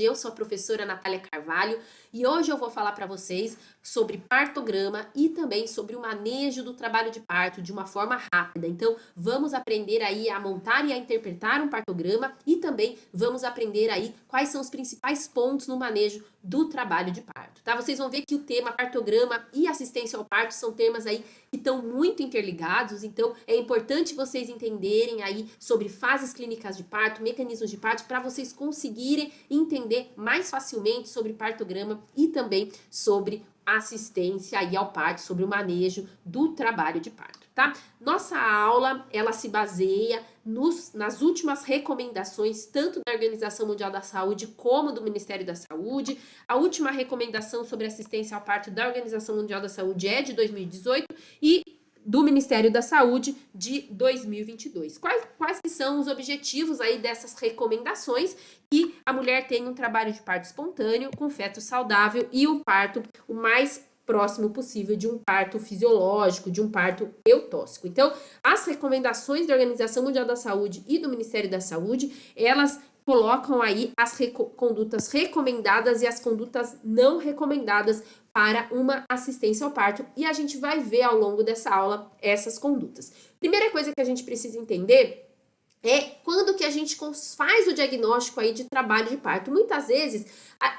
Eu sou a professora Natália Carvalho e hoje eu vou falar para vocês sobre partograma e também sobre o manejo do trabalho de parto de uma forma rápida. Então, vamos aprender aí a montar e a interpretar um partograma e também vamos aprender aí quais são os principais pontos no manejo do trabalho de parto, tá? Vocês vão ver que o tema partograma e assistência ao parto são temas aí que estão muito interligados, então é importante vocês entenderem aí sobre fases clínicas de parto, mecanismos de parto, para vocês conseguirem entender mais facilmente sobre partograma e também sobre assistência aí ao parto, sobre o manejo do trabalho de parto, tá? Nossa aula, ela se baseia nas últimas recomendações, tanto da Organização Mundial da Saúde como do Ministério da Saúde. A última recomendação sobre assistência ao parto da Organização Mundial da Saúde é de 2018 e do Ministério da Saúde de 2022. Quais que são os objetivos aí dessas recomendações? Que a mulher tenha um trabalho de parto espontâneo, com feto saudável e o parto o mais próximo possível de um parto fisiológico, de um parto eutóxico. Então, as recomendações da Organização Mundial da Saúde e do Ministério da Saúde, elas colocam aí as condutas recomendadas e as condutas não recomendadas para uma assistência ao parto, e a gente vai ver ao longo dessa aula essas condutas. Primeira coisa que a gente precisa entender é quando que a gente faz o diagnóstico aí de trabalho de parto. Muitas vezes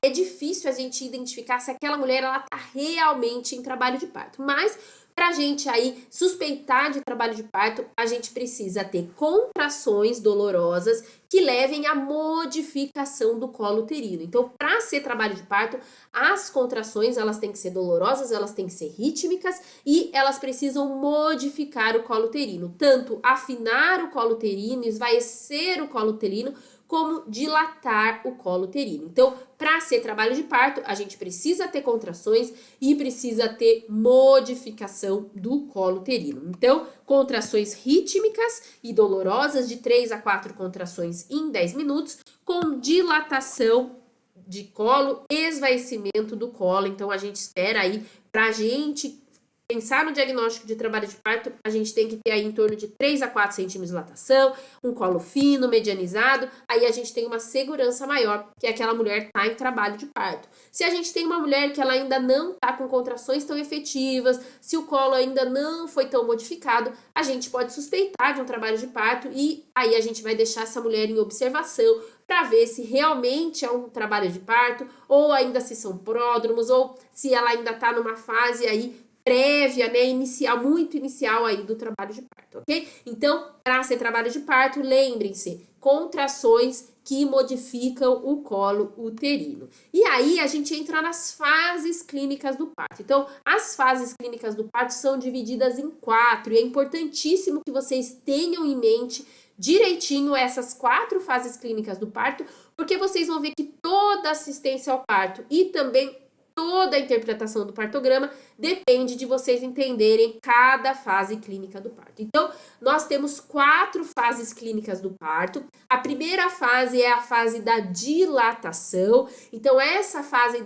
é difícil a gente identificar se aquela mulher ela tá realmente em trabalho de parto, mas para a gente aí suspeitar de trabalho de parto, a gente precisa ter contrações dolorosas que levem à modificação do colo uterino. Então, para ser trabalho de parto, as contrações elas têm que ser dolorosas, elas têm que ser rítmicas e elas precisam modificar o colo uterino, tanto afinar o colo uterino, esvaecer o colo uterino, como dilatar o colo uterino. Então, para ser trabalho de parto, a gente precisa ter contrações e precisa ter modificação do colo uterino. Então, contrações rítmicas e dolorosas de 3 a 4 contrações em 10 minutos, com dilatação de colo, esvaecimento do colo. Então, a gente espera aí para a gente pensar no diagnóstico de trabalho de parto, a gente tem que ter aí em torno de 3 a 4 centímetros de dilatação, um colo fino, medianizado, aí a gente tem uma segurança maior que aquela mulher está em trabalho de parto. Se a gente tem uma mulher que ela ainda não está com contrações tão efetivas, se o colo ainda não foi tão modificado, a gente pode suspeitar de um trabalho de parto e aí a gente vai deixar essa mulher em observação para ver se realmente é um trabalho de parto ou ainda se são pródromos ou se ela ainda está numa fase aí prévia, né, muito inicial aí do trabalho de parto, ok? Então, para ser trabalho de parto, lembrem-se, contrações que modificam o colo uterino. E aí, a gente entra nas fases clínicas do parto. Então, as fases clínicas do parto são divididas em 4 e é importantíssimo que vocês tenham em mente direitinho essas 4 fases clínicas do parto, porque vocês vão ver que toda assistência ao parto e também toda a interpretação do partograma depende de vocês entenderem cada fase clínica do parto. Então, nós temos 4 fases clínicas do parto. A primeira fase é a fase da dilatação. Então, essa fase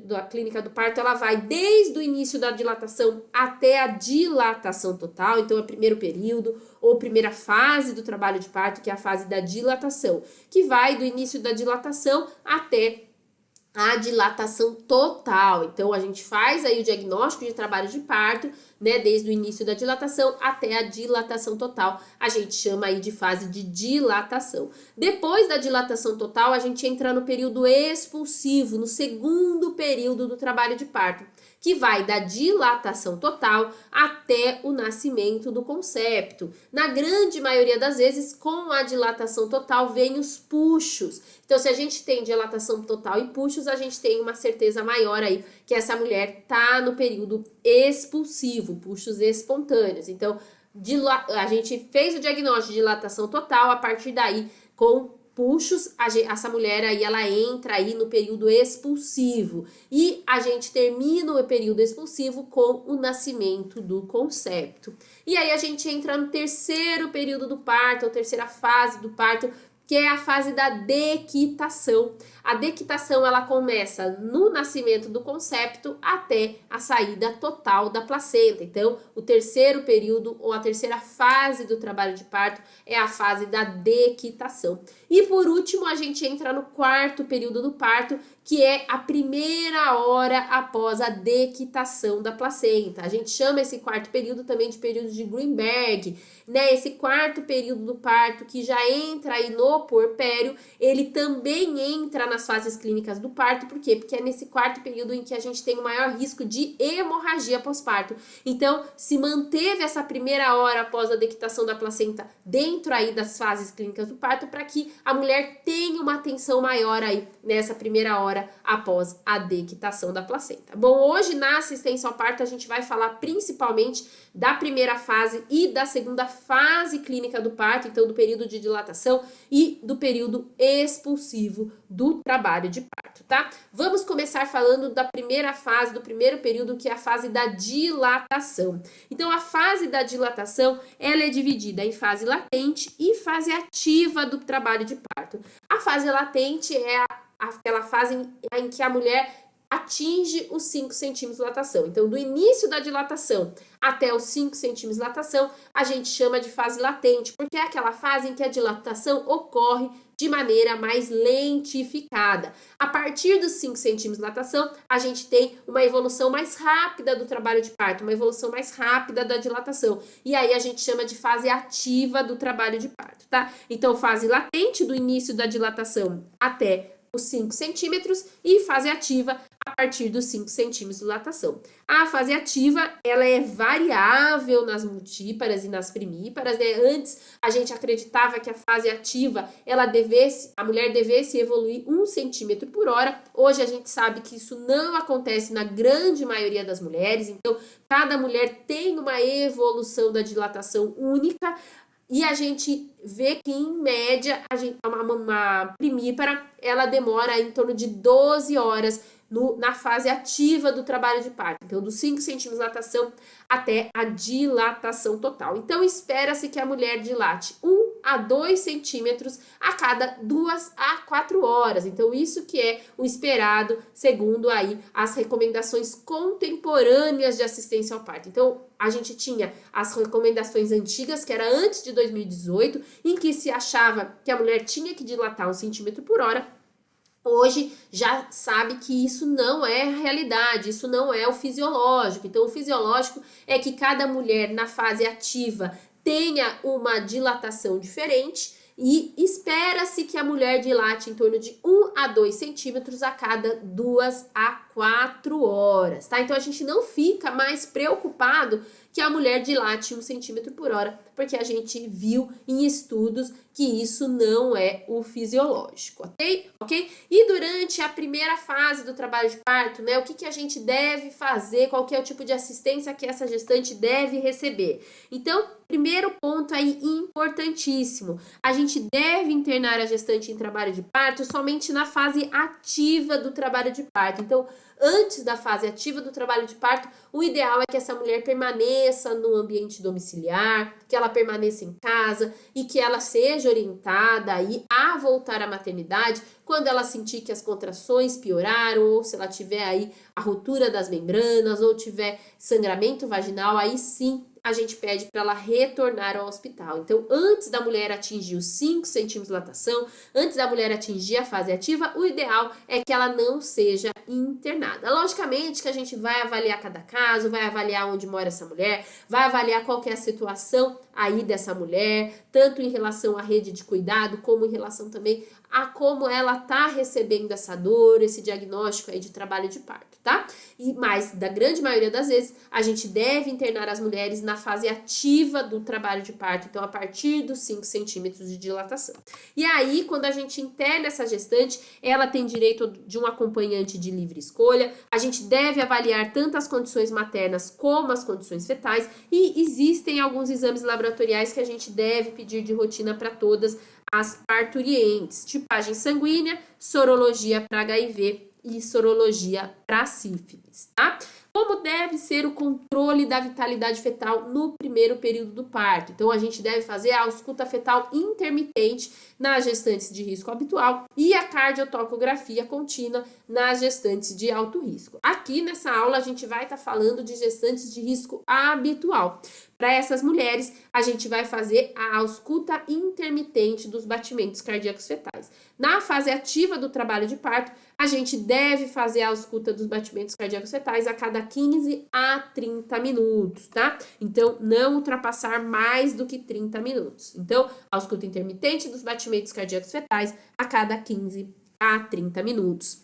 da clínica do parto, ela vai desde o início da dilatação até a dilatação total. Então, é o primeiro período ou primeira fase do trabalho de parto, que é a fase da dilatação, que vai do início da dilatação até a dilatação total. Então, a gente faz aí o diagnóstico de trabalho de parto, né, desde o início da dilatação até a dilatação total. A gente chama aí de fase de dilatação. Depois da dilatação total, a gente entra no período expulsivo, no segundo período do trabalho de parto, que vai da dilatação total até o nascimento do concepto. Na grande maioria das vezes, com a dilatação total, vem os puxos. Então, se a gente tem dilatação total e puxos, a gente tem uma certeza maior aí que essa mulher tá no período expulsivo, puxos espontâneos. Então, a gente fez o diagnóstico de dilatação total, a partir daí, com puxos, essa mulher aí, ela entra aí no período expulsivo e a gente termina o período expulsivo com o nascimento do concepto. E aí a gente entra no terceiro período do parto, ou terceira fase do parto, que é a fase da dequitação. A dequitação, ela começa no nascimento do concepto até a saída total da placenta. Então, o terceiro período ou a terceira fase do trabalho de parto é a fase da dequitação. E por último, a gente entra no quarto período do parto, que é a primeira hora após a dequitação da placenta. A gente chama esse quarto período também de período de Greenberg, né? Esse quarto período do parto que já entra aí no puerpério, ele também entra nas fases clínicas do parto. Por quê? Porque é nesse quarto período em que a gente tem o maior risco de hemorragia pós-parto. Então, se manteve essa primeira hora após a dequitação da placenta dentro aí das fases clínicas do parto para que a mulher tenha uma atenção maior aí nessa primeira hora após a dequitação da placenta. Bom, hoje na assistência ao parto a gente vai falar principalmente da primeira fase e da segunda fase clínica do parto, então do período de dilatação e do período expulsivo do trabalho de parto, tá? Vamos começar falando da primeira fase, do primeiro período, que é a fase da dilatação. Então, a fase da dilatação, ela é dividida em fase latente e fase ativa do trabalho de parto. A fase latente é aquela fase em que a mulher atinge os 5 centímetros de dilatação. Então, do início da dilatação até os 5 centímetros de dilatação, a gente chama de fase latente, porque é aquela fase em que a dilatação ocorre de maneira mais lentificada. A partir dos 5 centímetros de dilatação, a gente tem uma evolução mais rápida do trabalho de parto, uma evolução mais rápida da dilatação. E aí a gente chama de fase ativa do trabalho de parto, tá? Então, fase latente, do início da dilatação até os 5 centímetros, e fase ativa a partir dos 5 centímetros de dilatação. A fase ativa, ela é variável nas multíparas e nas primíparas, né? Antes, a gente acreditava que a fase ativa, a mulher devesse evoluir 1 centímetro por hora. Hoje, a gente sabe que isso não acontece na grande maioria das mulheres. Então, cada mulher tem uma evolução da dilatação única. E a gente vê que, em média, uma primípara, ela demora em torno de 12 horas na fase ativa do trabalho de parto. Então, dos 5 centímetros de dilatação até a dilatação total. Então, espera-se que a mulher dilate 1 a 2 centímetros a cada 2 a 4 horas. Então, isso que é o esperado, segundo aí as recomendações contemporâneas de assistência ao parto. Então, a gente tinha as recomendações antigas, que era antes de 2018, em que se achava que a mulher tinha que dilatar 1 centímetro por hora. Hoje já sabe que isso não é a realidade, isso não é o fisiológico. Então, o fisiológico é que cada mulher na fase ativa tenha uma dilatação diferente e espera-se que a mulher dilate em torno de 1 a 2 centímetros a cada 2 a 4 horas, tá? Então, a gente não fica mais preocupado que a mulher dilate 1 centímetro por hora, porque a gente viu em estudos que isso não é o fisiológico, ok? E durante a primeira fase do trabalho de parto, né, o que a gente deve fazer, qual que é o tipo de assistência que essa gestante deve receber? Então, primeiro ponto aí importantíssimo, a gente deve internar a gestante em trabalho de parto somente na fase ativa do trabalho de parto. Então, antes da fase ativa do trabalho de parto, o ideal é que essa mulher permaneça no ambiente domiciliar, que ela permaneça em casa e que ela seja orientada aí a voltar à maternidade quando ela sentir que as contrações pioraram, ou se ela tiver aí a ruptura das membranas, ou tiver sangramento vaginal, aí sim a gente pede para ela retornar ao hospital. Então, antes da mulher atingir os 5 centímetros de dilatação, antes da mulher atingir a fase ativa, o ideal é que ela não seja internada. Logicamente que a gente vai avaliar cada caso, vai avaliar onde mora essa mulher, vai avaliar qual que é a situação aí dessa mulher, tanto em relação à rede de cuidado, como em relação também a como ela tá recebendo essa dor, esse diagnóstico aí de trabalho de parto, tá? Mas, da grande maioria das vezes, a gente deve internar as mulheres na fase ativa do trabalho de parto, então a partir dos 5 centímetros de dilatação. E aí, quando a gente interna essa gestante, ela tem direito de um acompanhante de livre escolha, a gente deve avaliar tanto as condições maternas como as condições fetais, e existem alguns exames laboratoriais que a gente deve pedir de rotina para todas as parturientes: tipagem sanguínea, sorologia para HIV e sorologia para sífilis, tá? Como deve ser o controle da vitalidade fetal no primeiro período do parto? Então, a gente deve fazer a ausculta fetal intermitente nas gestantes de risco habitual e a cardiotocografia contínua nas gestantes de alto risco. Aqui nessa aula, a gente vai estar falando de gestantes de risco habitual. Para essas mulheres, a gente vai fazer a ausculta intermitente dos batimentos cardíacos fetais. Na fase ativa do trabalho de parto, a gente deve fazer a ausculta dos batimentos cardíacos fetais a cada 15 a 30 minutos, tá? Então, não ultrapassar mais do que 30 minutos. Então, ausculta intermitente dos batimentos cardíacos fetais a cada 15 a 30 minutos.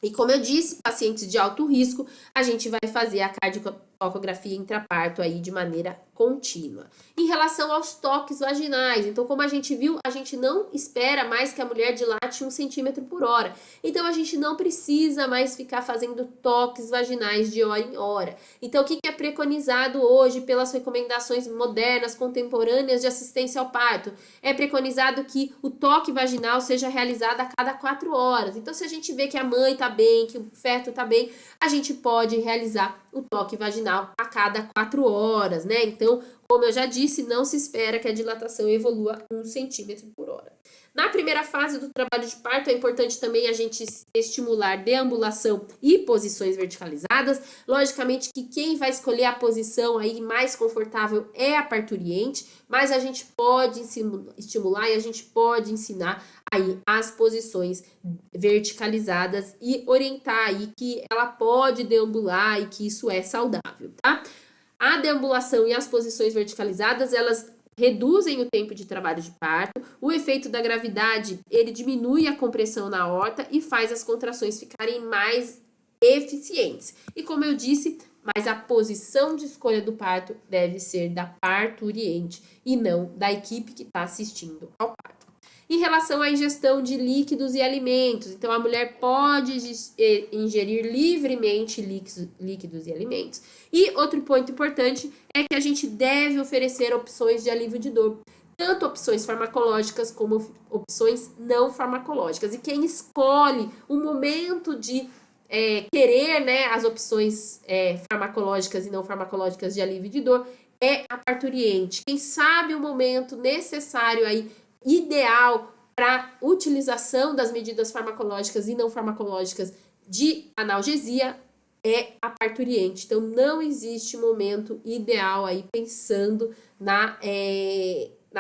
E como eu disse, pacientes de alto risco, a gente vai fazer a cardiotocografia intraparto aí de maneira contínua. Em relação aos toques vaginais, então como a gente viu, a gente não espera mais que a mulher dilate 1 centímetro por hora. Então a gente não precisa mais ficar fazendo toques vaginais de hora em hora. Então o que é preconizado hoje pelas recomendações modernas, contemporâneas de assistência ao parto? É preconizado que o toque vaginal seja realizado a cada 4 horas. Então se a gente vê que a mãe está bem, que o feto está bem, a gente pode realizar o toque vaginal a cada 4 horas, né? Então, como eu já disse, não se espera que a dilatação evolua 1 centímetro por hora. Na primeira fase do trabalho de parto, é importante também a gente estimular deambulação e posições verticalizadas. Logicamente que quem vai escolher a posição aí mais confortável é a parturiente, mas a gente pode estimular e a gente pode ensinar aí as posições verticalizadas e orientar aí que ela pode deambular e que isso é saudável, tá? A deambulação e as posições verticalizadas, elas reduzem o tempo de trabalho de parto. O efeito da gravidade, ele diminui a compressão na aorta e faz as contrações ficarem mais eficientes. E como eu disse, mas a posição de escolha do parto deve ser da parturiente e não da equipe que está assistindo ao parto. Em relação à ingestão de líquidos e alimentos, então a mulher pode ingerir livremente líquidos e alimentos. E outro ponto importante é que a gente deve oferecer opções de alívio de dor, tanto opções farmacológicas como opções não farmacológicas. E quem escolhe o momento de querer, né, as opções farmacológicas e não farmacológicas de alívio de dor é a parturiente. Quem sabe o momento necessário aí, ideal para utilização das medidas farmacológicas e não farmacológicas de analgesia é a parturiente. Então, não existe momento ideal aí pensando na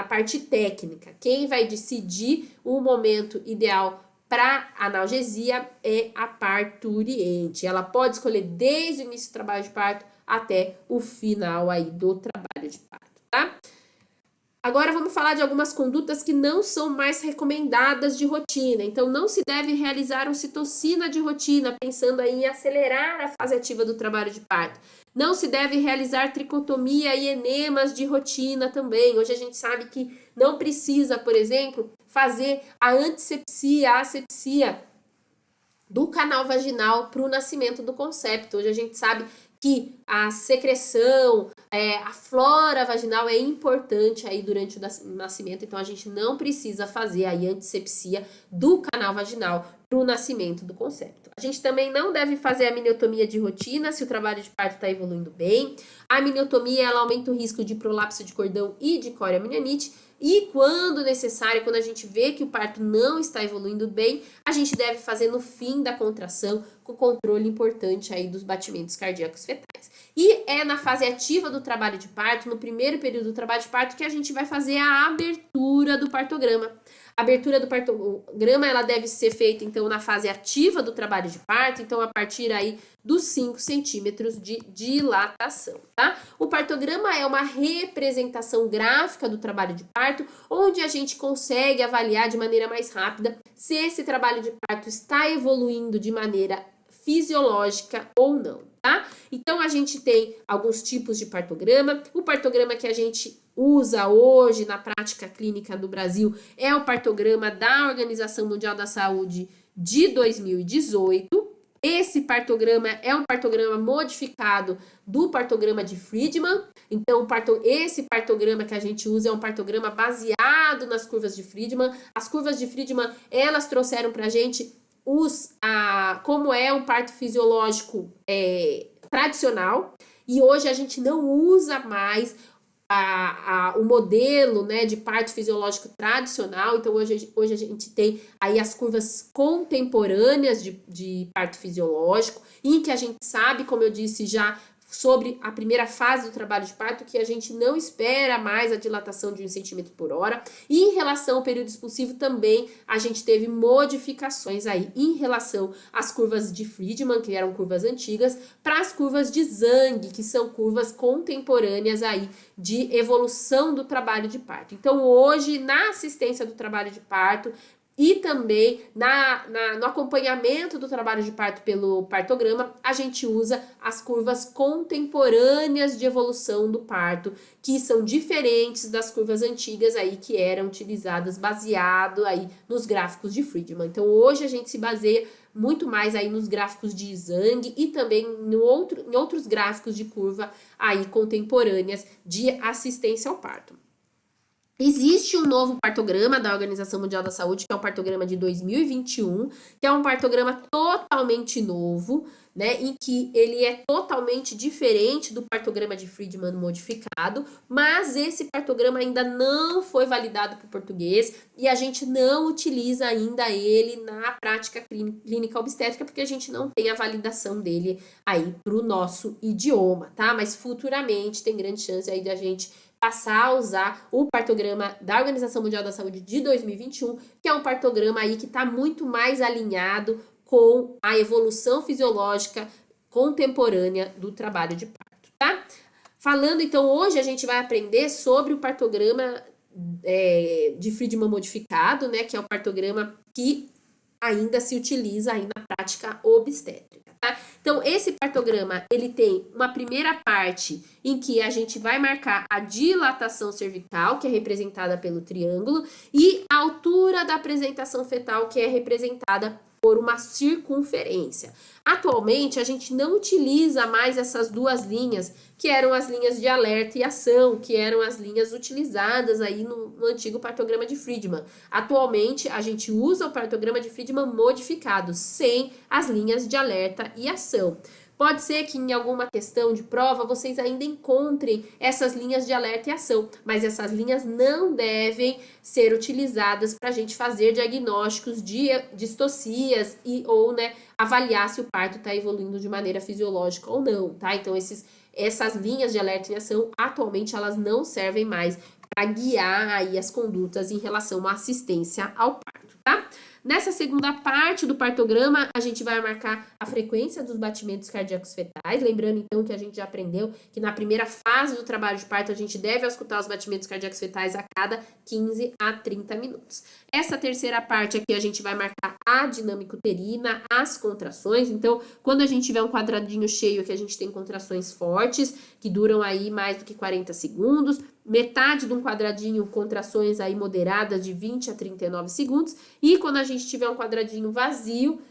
parte técnica. Quem vai decidir o momento ideal para analgesia é a parturiente. Ela pode escolher desde o início do trabalho de parto até o final aí do trabalho de parto, tá? Agora vamos falar de algumas condutas que não são mais recomendadas de rotina. Então, não se deve realizar ocitocina de rotina, pensando aí em acelerar a fase ativa do trabalho de parto. Não se deve realizar tricotomia e enemas de rotina também. Hoje a gente sabe que não precisa, por exemplo, fazer a antisepsia, a asepsia do canal vaginal para o nascimento do concepto. Hoje a gente sabe que a secreção, a flora vaginal é importante aí durante o nascimento, então a gente não precisa fazer aí antisepsia do canal vaginal para o nascimento do concepto. A gente também não deve fazer a miniotomia de rotina se o trabalho de parto está evoluindo bem. A miniotomia, ela aumenta o risco de prolapso de cordão e de coriamnioniite. E quando necessário, quando a gente vê que o parto não está evoluindo bem, a gente deve fazer no fim da contração, com controle importante aí dos batimentos cardíacos fetais. E é na fase ativa do trabalho de parto, no primeiro período do trabalho de parto, que a gente vai fazer a abertura do partograma. A abertura do partograma, ela deve ser feita, então, na fase ativa do trabalho de parto, então, a partir aí dos 5 centímetros de dilatação, tá? O partograma é uma representação gráfica do trabalho de parto, onde a gente consegue avaliar de maneira mais rápida se esse trabalho de parto está evoluindo de maneira fisiológica ou não, tá? Então, a gente tem alguns tipos de partograma. O partograma que a gente usa hoje na prática clínica do Brasil é o partograma da Organização Mundial da Saúde de 2018. Esse partograma é um partograma modificado do partograma de Friedman. Então, esse partograma que a gente usa é um partograma baseado nas curvas de Friedman. As curvas de Friedman, elas trouxeram para a gente como é um parto fisiológico tradicional, e hoje a gente não usa mais o modelo, né, de parto fisiológico tradicional. Então hoje a gente tem aí as curvas contemporâneas de parto fisiológico, em que a gente sabe, como eu disse já, sobre a primeira fase do trabalho de parto, que a gente não espera mais a dilatação de 1 centímetro por hora. E em relação ao período expulsivo também, a gente teve modificações aí em relação às curvas de Friedman, que eram curvas antigas, para as curvas de Zhang, que são curvas contemporâneas aí de evolução do trabalho de parto. Então hoje, na assistência do trabalho de parto, e também no acompanhamento do trabalho de parto pelo partograma, a gente usa as curvas contemporâneas de evolução do parto, que são diferentes das curvas antigas aí que eram utilizadas baseado aí nos gráficos de Friedman. Então hoje a gente se baseia muito mais aí nos gráficos de Zhang e também em outros gráficos de curva aí contemporâneas de assistência ao parto. Existe um novo partograma da Organização Mundial da Saúde, que é o partograma de 2021, que é um partograma totalmente novo, né, em que ele é totalmente diferente do partograma de Friedman modificado, mas esse partograma ainda não foi validado para o português e a gente não utiliza ainda ele na prática clínica obstétrica, porque a gente não tem a validação dele aí para o nosso idioma, tá? Mas futuramente tem grande chance aí de a gente passar a usar o partograma da Organização Mundial da Saúde de 2021, que é um partograma aí que está muito mais alinhado com a evolução fisiológica contemporânea do trabalho de parto, tá? Falando, então, hoje a gente vai aprender sobre o partograma de Friedman modificado, né, que é o partograma que ainda se utiliza aí na prática obstétrica. Tá? Então, esse partograma, ele tem uma primeira parte em que a gente vai marcar a dilatação cervical, que é representada pelo triângulo, e a altura da apresentação fetal, que é representada por uma circunferência. Atualmente, a gente não utiliza mais essas duas linhas, que eram as linhas de alerta e ação, que eram as linhas utilizadas aí no antigo partograma de Friedman. Atualmente, a gente usa o partograma de Friedman modificado, sem as linhas de alerta e ação. Pode ser que em alguma questão de prova vocês ainda encontrem essas linhas de alerta e ação, mas essas linhas não devem ser utilizadas para a gente fazer diagnósticos de distocias ou, né, avaliar se o parto está evoluindo de maneira fisiológica ou não, tá? Então, essas linhas de alerta e ação, atualmente, elas não servem mais para guiar aí as condutas em relação à assistência ao parto, tá? Nessa segunda parte do partograma, a gente vai marcar a frequência dos batimentos cardíacos fetais, lembrando então que a gente já aprendeu que na primeira fase do trabalho de parto a gente deve escutar os batimentos cardíacos fetais a cada 15 a 30 minutos. Essa terceira parte aqui a gente vai marcar a dinâmica uterina, as contrações. Então, quando a gente tiver um quadradinho cheio que a gente tem contrações fortes, que duram aí mais do que 40 segundos, metade de um quadradinho, contrações aí moderadas de 20 a 39 segundos, e quando a gente tiver um quadradinho vazio,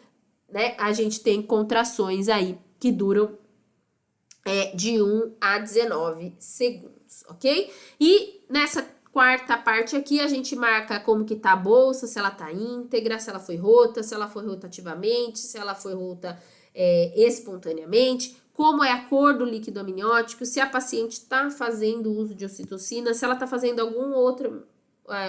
né, a gente tem contrações aí que duram de 1 a 19 segundos, ok? E nessa quarta parte aqui a gente marca como que tá a bolsa, se ela tá íntegra, se ela foi rota, se ela foi rotativamente, se ela foi rota espontaneamente, como é a cor do líquido amniótico, se a paciente está fazendo uso de ocitocina, se ela está fazendo algum outro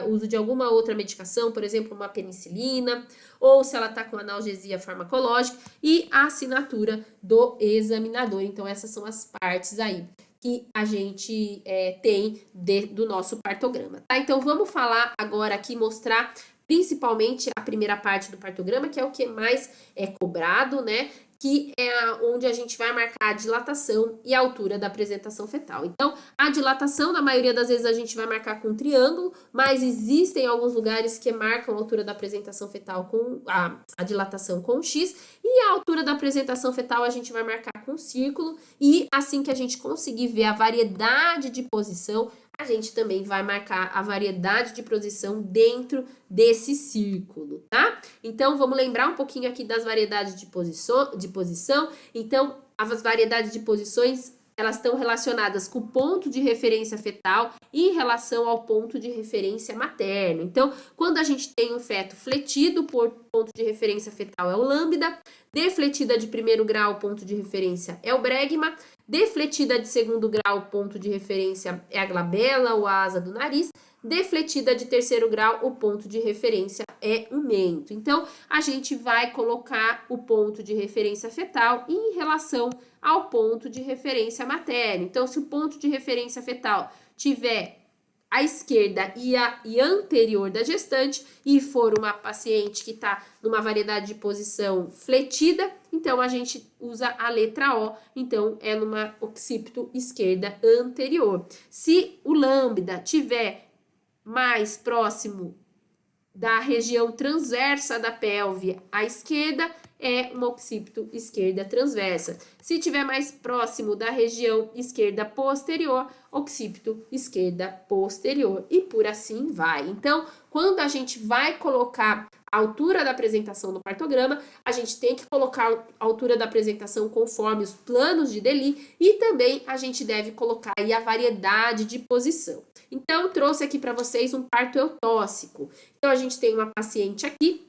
uso de alguma outra medicação, por exemplo, uma penicilina, ou se ela está com analgesia farmacológica, e a assinatura do examinador. Então, essas são as partes aí que a gente tem do nosso partograma, tá? Então, vamos falar agora aqui, mostrar principalmente a primeira parte do partograma, que é o que mais é cobrado, né? Que é onde a gente vai marcar a dilatação e a altura da apresentação fetal. Então, a dilatação, na maioria das vezes, a gente vai marcar com um triângulo, mas existem alguns lugares que marcam a altura da apresentação fetal com a dilatação com X, e a altura da apresentação fetal a gente vai marcar com um círculo, e assim que a gente conseguir ver a variedade de posição, a gente também vai marcar a variedade de posição dentro desse círculo, tá? Então, vamos lembrar um pouquinho aqui das variedades de posição. Então, as variedades de posições elas estão relacionadas com o ponto de referência fetal em relação ao ponto de referência materno. Então, quando a gente tem um feto fletido, por ponto de referência fetal é o lambda, defletida de primeiro grau, ponto de referência é o bregma, defletida de segundo grau, ponto de referência é a glabela ou a asa do nariz, defletida de terceiro grau, o ponto de referência é o mento. Então, a gente vai colocar o ponto de referência fetal em relação ao ponto de referência materno. Então, se o ponto de referência fetal tiver à esquerda e anterior da gestante, e for uma paciente que está numa variedade de posição fletida, então a gente usa a letra O, então é numa occipito esquerda anterior. Se o lambda tiver mais próximo da região transversa da pelve à esquerda, é uma occipito esquerda transversa. Se tiver mais próximo da região esquerda posterior, occipito esquerda posterior, e por assim vai. Então, quando a gente vai colocar a altura da apresentação no partograma, a gente tem que colocar a altura da apresentação conforme os planos de Deli, e também a gente deve colocar aí a variedade de posição. Então, trouxe aqui para vocês um parto eutóxico. Então, a gente tem uma paciente aqui,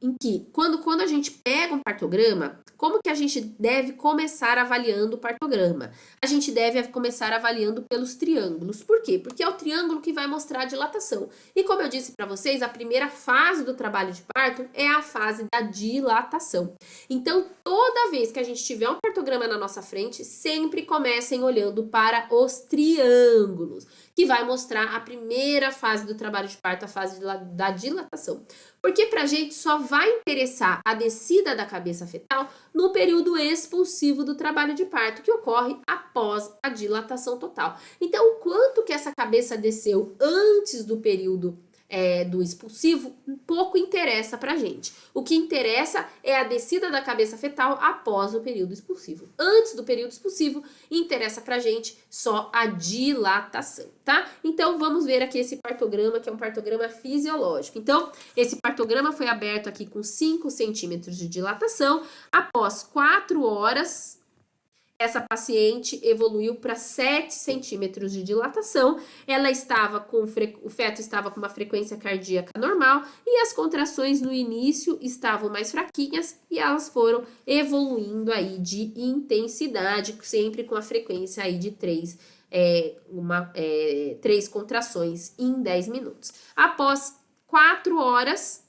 em que, quando a gente pega um partograma, como que a gente deve começar avaliando o partograma? A gente deve começar avaliando pelos triângulos. Por quê? Porque é o triângulo que vai mostrar a dilatação. E como eu disse para vocês, a primeira fase do trabalho de parto é a fase da dilatação. Então, toda vez que a gente tiver um partograma na nossa frente, sempre comecem olhando para os triângulos, que vai mostrar a primeira fase do trabalho de parto, a fase da dilatação. Porque pra gente só vai interessar a descida da cabeça fetal no período expulsivo do trabalho de parto, que ocorre após a dilatação total. Então, o quanto que essa cabeça desceu antes do período do expulsivo, pouco interessa pra gente. O que interessa é a descida da cabeça fetal após o período expulsivo. Antes do período expulsivo, interessa pra gente só a dilatação, tá? Então, vamos ver aqui esse partograma, que é um partograma fisiológico. Então, esse partograma foi aberto aqui com 5 centímetros de dilatação. Após 4 horas, essa paciente evoluiu para 7 centímetros de dilatação, ela estava o feto estava com uma frequência cardíaca normal e as contrações no início estavam mais fraquinhas e elas foram evoluindo aí de intensidade, sempre com a frequência aí de 3 contrações em 10 minutos. Após 4 horas,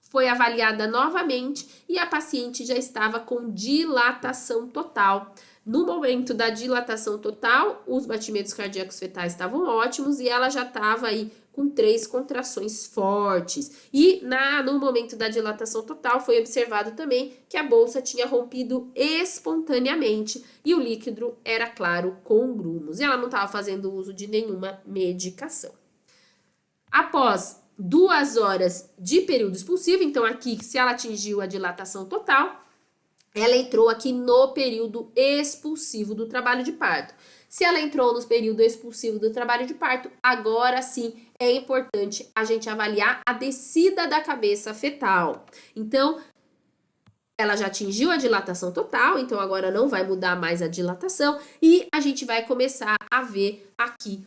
foi avaliada novamente e a paciente já estava com dilatação total. No momento da dilatação total, os batimentos cardíacos fetais estavam ótimos e ela já estava aí com 3 contrações fortes. E no momento da dilatação total, foi observado também que a bolsa tinha rompido espontaneamente e o líquido era claro com grumos. E ela não estava fazendo uso de nenhuma medicação. Após 2 horas de período expulsivo, então aqui, se ela atingiu a dilatação total, ela entrou aqui no período expulsivo do trabalho de parto. Se ela entrou no período expulsivo do trabalho de parto, agora sim é importante a gente avaliar a descida da cabeça fetal. Então, ela já atingiu a dilatação total, então agora não vai mudar mais a dilatação e a gente vai começar a ver aqui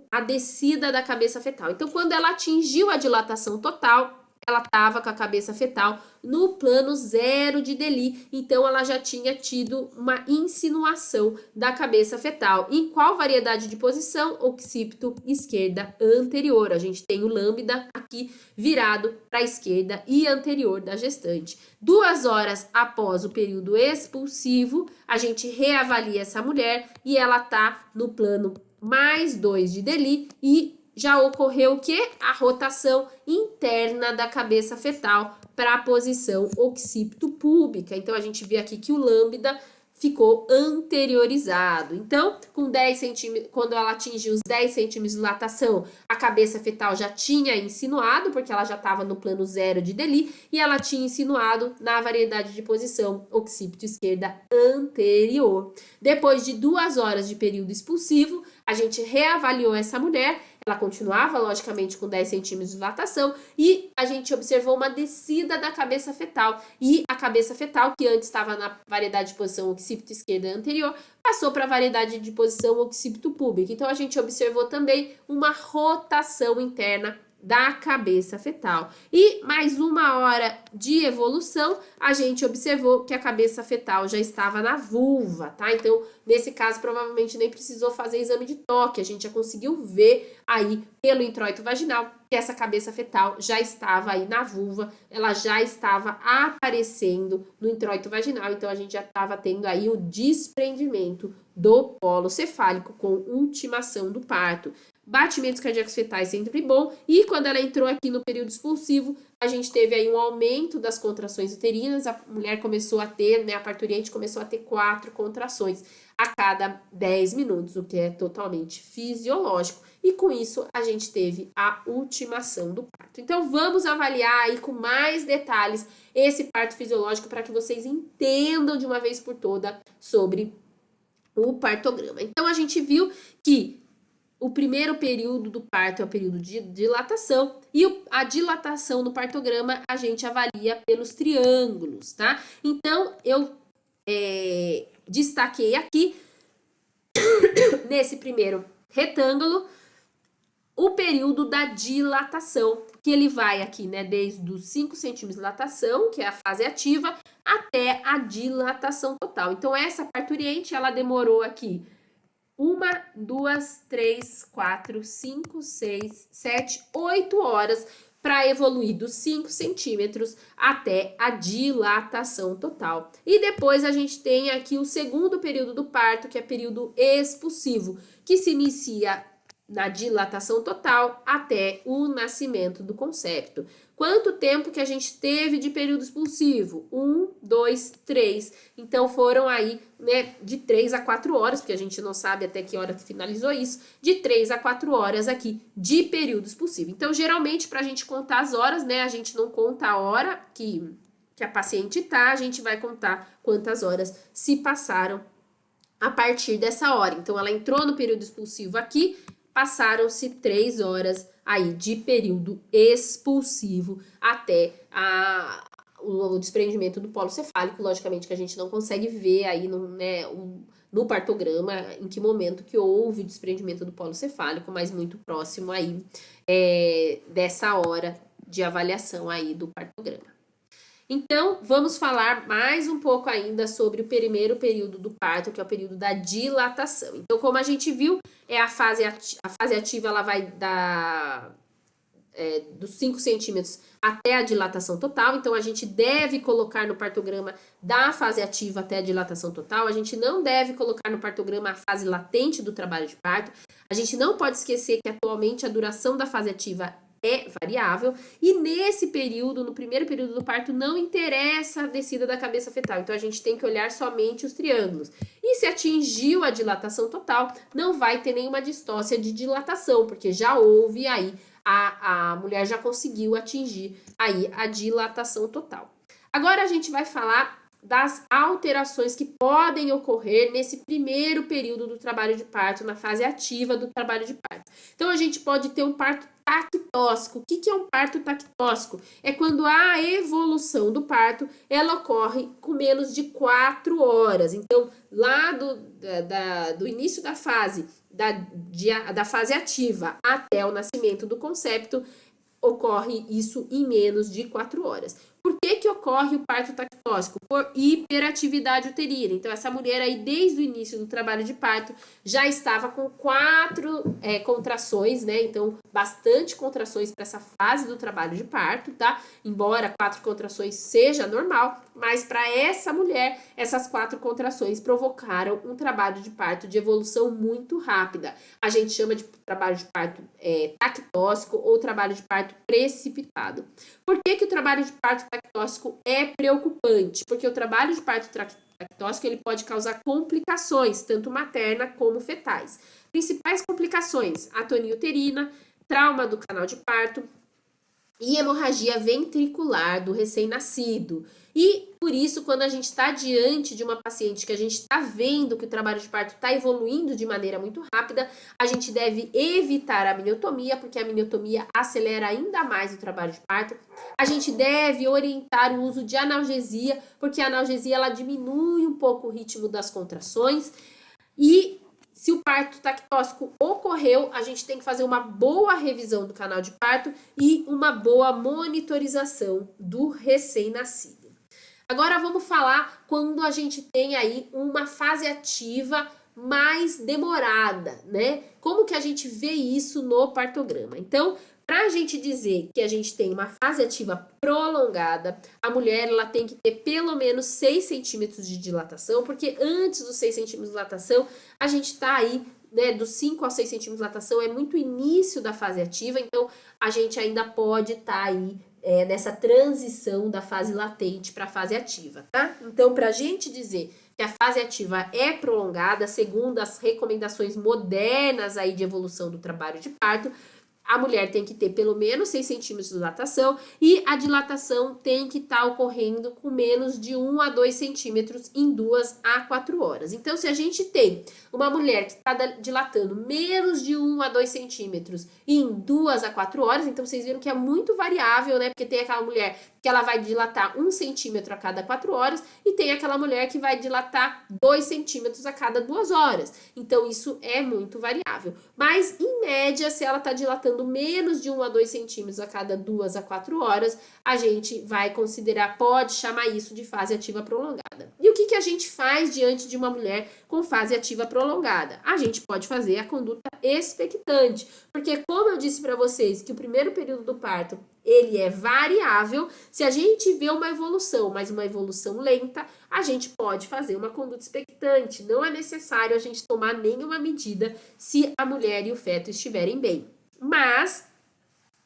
a descida da cabeça fetal. Então, quando ela atingiu a dilatação total, ela estava com a cabeça fetal no plano 0 de Deli, então ela já tinha tido uma insinuação da cabeça fetal. Em qual variedade de posição? Occipito esquerda anterior. A gente tem o lambda aqui virado para a esquerda e anterior da gestante. 2 horas após o período expulsivo, a gente reavalia essa mulher e ela está no plano mais 2 de Deli e já ocorreu o quê? A rotação interna da cabeça fetal para a posição occipito púbica. Então, a gente vê aqui que o lambda ficou anteriorizado. Então, com 10 centímetros, quando ela atingiu os 10 centímetros de dilatação, a cabeça fetal já tinha insinuado, porque ela já estava no plano 0 de Deli, e ela tinha insinuado na variedade de posição occipito esquerda anterior. Depois de 2 horas de período expulsivo, a gente reavaliou essa mulher, ela continuava, logicamente, com 10 centímetros de dilatação, e a gente observou uma descida da cabeça fetal. E a cabeça fetal, que antes estava na variedade de posição occipito esquerda anterior, passou para a variedade de posição occipito púbico. Então, a gente observou também uma rotação interna da cabeça fetal. E mais 1 hora de evolução, a gente observou que a cabeça fetal já estava na vulva, tá? Então, nesse caso, provavelmente nem precisou fazer exame de toque, a gente já conseguiu ver aí pelo introito vaginal que essa cabeça fetal já estava aí na vulva, ela já estava aparecendo no introito vaginal, então a gente já estava tendo aí o desprendimento do polo cefálico com ultimação do parto. Batimentos cardíacos fetais sempre bom, e quando ela entrou aqui no período expulsivo, a gente teve aí um aumento das contrações uterinas, a mulher começou a ter, né, a parturiente começou a ter 4 contrações a cada 10 minutos, o que é totalmente fisiológico, e com isso a gente teve a ultimação do parto. Então vamos avaliar aí com mais detalhes esse parto fisiológico para que vocês entendam de uma vez por toda sobre o partograma. Então a gente viu que o primeiro período do parto é o período de dilatação, e a dilatação no partograma a gente avalia pelos triângulos, tá? Então, eu destaquei aqui, nesse primeiro retângulo, o período da dilatação, que ele vai aqui, né, desde os 5 centímetros de dilatação, que é a fase ativa, até a dilatação total. Então, essa parturiente, ela demorou aqui 1, 2, 3, 4, 5, 6, 7, 8 horas para evoluir dos 5 centímetros até a dilatação total. E depois a gente tem aqui o segundo período do parto, que é período expulsivo, que se inicia na dilatação total até o nascimento do concepto. Quanto tempo que a gente teve de período expulsivo? 1, 2, 3. Então foram aí, né, de 3 a 4 horas, porque a gente não sabe até que hora que finalizou isso, de 3 a 4 horas aqui de período expulsivo. Então, geralmente, para a gente contar as horas, né, a gente não conta a hora que a paciente tá, a gente vai contar quantas horas se passaram a partir dessa hora. Então, ela entrou no período expulsivo aqui, passaram-se 3 horas aí de período expulsivo até o desprendimento do polo cefálico. Logicamente que a gente não consegue ver aí no partograma em que momento que houve o desprendimento do polo cefálico, mas muito próximo aí dessa hora de avaliação aí do partograma. Então, vamos falar mais um pouco ainda sobre o primeiro período do parto, que é o período da dilatação. Então, como a gente viu, a fase ativa, ela vai dos 5 centímetros até a dilatação total. Então, a gente deve colocar no partograma da fase ativa até a dilatação total. A gente não deve colocar no partograma a fase latente do trabalho de parto. A gente não pode esquecer que atualmente a duração da fase ativa é variável, e nesse período, no primeiro período do parto, não interessa a descida da cabeça fetal, então a gente tem que olhar somente os triângulos. E se atingiu a dilatação total, não vai ter nenhuma distócia de dilatação, porque já houve aí, a mulher já conseguiu atingir aí a dilatação total. Agora a gente vai falar das alterações que podem ocorrer nesse primeiro período do trabalho de parto, na fase ativa do trabalho de parto. Então, a gente pode ter um parto tactóxico. O que é um parto tactóxico? É quando a evolução do parto, ela ocorre com menos de 4 horas. Então, lá do início da fase, da fase ativa até o nascimento do concepto, ocorre isso em menos de 4 horas. Por que ocorre o parto tactóxico? Por hiperatividade uterina. Então, essa mulher aí, desde o início do trabalho de parto, já estava com 4 contrações, né? Então, bastante contrações para essa fase do trabalho de parto, tá? Embora 4 contrações seja normal, mas para essa mulher, essas 4 contrações provocaram um trabalho de parto de evolução muito rápida. A gente chama de trabalho de parto tactóxico ou trabalho de parto precipitado. Por que o trabalho de parto tactóxico é preocupante? Porque o trabalho de parto tactóxico ele pode causar complicações, tanto materna como fetais. Principais complicações: atonia uterina, trauma do canal de parto e hemorragia ventricular do recém-nascido. E por por isso, quando a gente está diante de uma paciente que a gente está vendo que o trabalho de parto está evoluindo de maneira muito rápida, a gente deve evitar a miotomia, porque a miotomia acelera ainda mais o trabalho de parto. A gente deve orientar o uso de analgesia, porque a analgesia ela diminui um pouco o ritmo das contrações. E se o parto tactóxico ocorreu, a gente tem que fazer uma boa revisão do canal de parto e uma boa monitorização do recém-nascido. Agora vamos falar quando a gente tem aí uma fase ativa mais demorada, né? Como que a gente vê isso no partograma? Então, para a gente dizer que a gente tem uma fase ativa prolongada, a mulher ela tem que ter pelo menos 6 centímetros de dilatação, porque antes dos 6 centímetros de dilatação, a gente está aí, né, dos 5 aos 6 centímetros de dilatação, é muito início da fase ativa, então a gente ainda pode estar aí nessa transição da fase latente para a fase ativa, tá? Então, para a gente dizer que a fase ativa é prolongada, segundo as recomendações modernas aí de evolução do trabalho de parto, a mulher tem que ter pelo menos 6 centímetros de dilatação e a dilatação tem que estar ocorrendo com menos de 1 a 2 centímetros em 2 a 4 horas. Então, se a gente tem uma mulher que está dilatando menos de 1 a 2 centímetros em 2 a 4 horas, então vocês viram que é muito variável, né? Porque tem aquela mulher que ela vai dilatar 1 centímetro a cada 4 horas e tem aquela mulher que vai dilatar 2 centímetros a cada 2 horas. Então, isso é muito variável. Mas, em média, se ela está dilatando menos de 1 a 2 centímetros a cada 2 a 4 horas, a gente vai considerar, pode chamar isso de fase ativa prolongada. E o que a gente faz diante de uma mulher com fase ativa prolongada? A gente pode fazer a conduta expectante, porque como eu disse para vocês que o primeiro período do parto ele é variável, se a gente vê uma evolução, mas uma evolução lenta, a gente pode fazer uma conduta expectante. Não é necessário a gente tomar nenhuma medida se a mulher e o feto estiverem bem. Mas,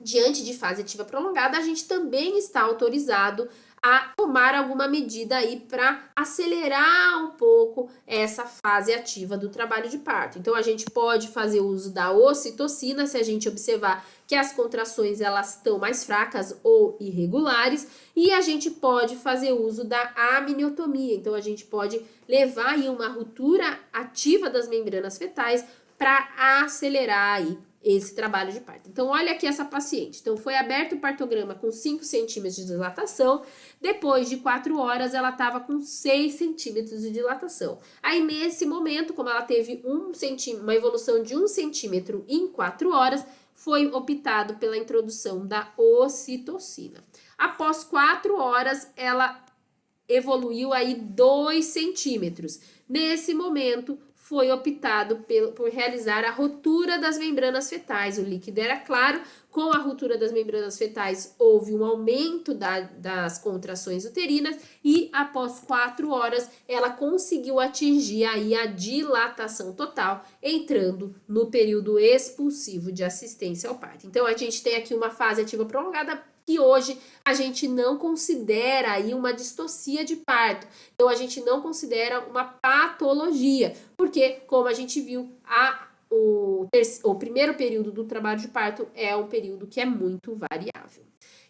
diante de fase ativa prolongada, a gente também está autorizado a tomar alguma medida aí para acelerar um pouco essa fase ativa do trabalho de parto. Então, a gente pode fazer uso da ocitocina, se a gente observar que as contrações elas estão mais fracas ou irregulares, e a gente pode fazer uso da amniotomia. Então, a gente pode levar aí uma ruptura ativa das membranas fetais para acelerar aí esse trabalho de parto. Então, olha aqui essa paciente. Então, foi aberto o partograma com 5 centímetros de dilatação. Depois de 4 horas, ela estava com 6 centímetros de dilatação. Aí, nesse momento, como ela teve uma evolução de 1 centímetro em 4 horas, foi optado pela introdução da ocitocina. Após 4 horas, ela evoluiu aí 2 centímetros. Nesse momento, foi optado por realizar a ruptura das membranas fetais. O líquido era claro, com a ruptura das membranas fetais houve um aumento das contrações uterinas e após 4 horas ela conseguiu atingir aí a dilatação total, entrando no período expulsivo de assistência ao parto. Então a gente tem aqui uma fase ativa prolongada que hoje a gente não considera aí uma distocia de parto. Então, a gente não considera uma patologia, porque, como a gente viu, o primeiro período do trabalho de parto é um período que é muito variável.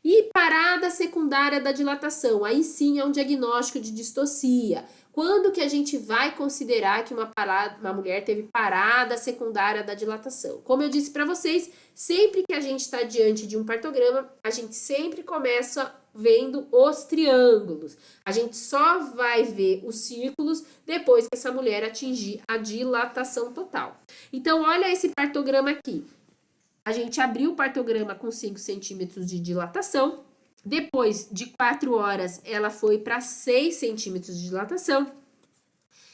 E parada secundária da dilatação, aí sim é um diagnóstico de distocia. Quando que a gente vai considerar que uma mulher teve parada secundária da dilatação? Como eu disse para vocês, sempre que a gente está diante de um partograma, a gente sempre começa vendo os triângulos. A gente só vai ver os círculos depois que essa mulher atingir a dilatação total. Então, olha esse partograma aqui. A gente abriu o partograma com 5 centímetros de dilatação. Depois de 4 horas, ela foi para 6 centímetros de dilatação.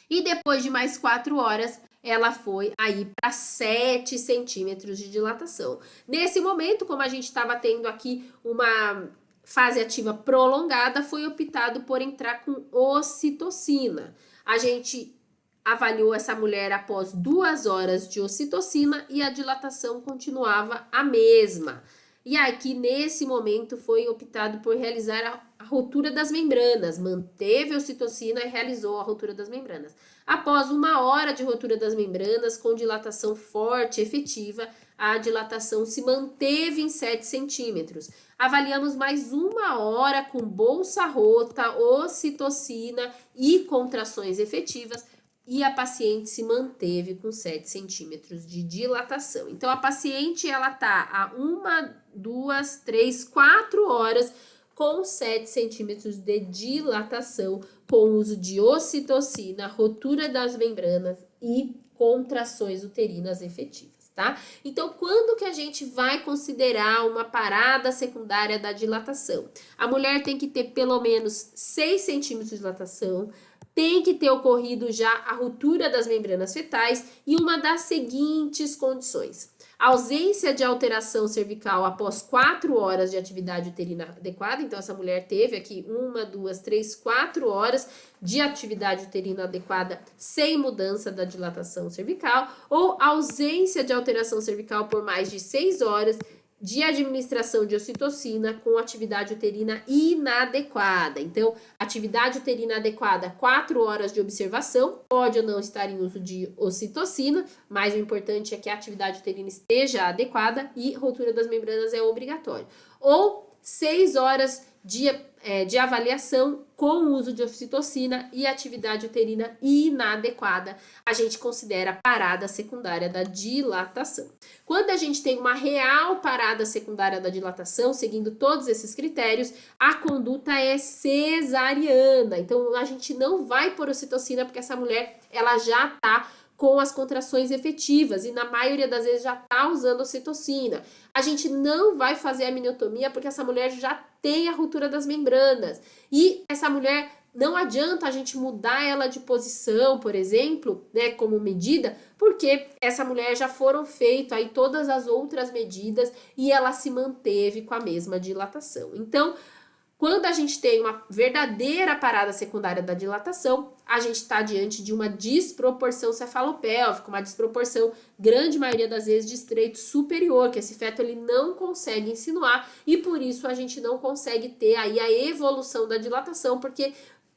E depois de mais 4 horas, ela foi aí para 7 centímetros de dilatação. Nesse momento, como a gente estava tendo aqui uma fase ativa prolongada, foi optado por entrar com ocitocina. A gente avaliou essa mulher após 2 horas de ocitocina e a dilatação continuava a mesma. E aqui, nesse momento, foi optado por realizar a ruptura das membranas. Manteve a ocitocina e realizou a ruptura das membranas. Após 1 hora de ruptura das membranas, com dilatação forte e efetiva, a dilatação se manteve em 7 centímetros. Avaliamos mais 1 hora com bolsa rota, ocitocina e contrações efetivas e a paciente se manteve com 7 centímetros de dilatação. Então, a paciente, ela tá há 4 horas com 7 centímetros de dilatação, com uso de ocitocina, rotura das membranas e contrações uterinas efetivas. Tá? Então, quando que a gente vai considerar uma parada secundária da dilatação? A mulher tem que ter pelo menos 6 centímetros de dilatação, tem que ter ocorrido já a ruptura das membranas fetais e uma das seguintes condições: ausência de alteração cervical após 4 horas de atividade uterina adequada. Então, essa mulher teve aqui 4 horas de atividade uterina adequada sem mudança da dilatação cervical, ou ausência de alteração cervical por mais de 6 horas de administração de ocitocina com atividade uterina inadequada. Então, atividade uterina adequada, 4 horas de observação, pode ou não estar em uso de ocitocina, mas o importante é que a atividade uterina esteja adequada e rotura das membranas é obrigatório. Ou 6 horas de avaliação com o uso de ocitocina e atividade uterina inadequada, a gente considera parada secundária da dilatação. Quando a gente tem uma real parada secundária da dilatação, seguindo todos esses critérios, a conduta é cesariana. Então, a gente não vai por ocitocina porque essa mulher, ela já tá com as contrações efetivas e na maioria das vezes já tá usando ocitocina. A gente não vai fazer a amniotomia porque essa mulher já tem a ruptura das membranas. E essa mulher, não adianta a gente mudar ela de posição, por exemplo, né, como medida, porque essa mulher já foram feitas aí todas as outras medidas e ela se manteve com a mesma dilatação. Então, quando a gente tem uma verdadeira parada secundária da dilatação, a gente está diante de uma desproporção cefalopélvica, uma desproporção, grande maioria das vezes, de estreito superior, que esse feto ele não consegue insinuar e por isso a gente não consegue ter aí a evolução da dilatação, porque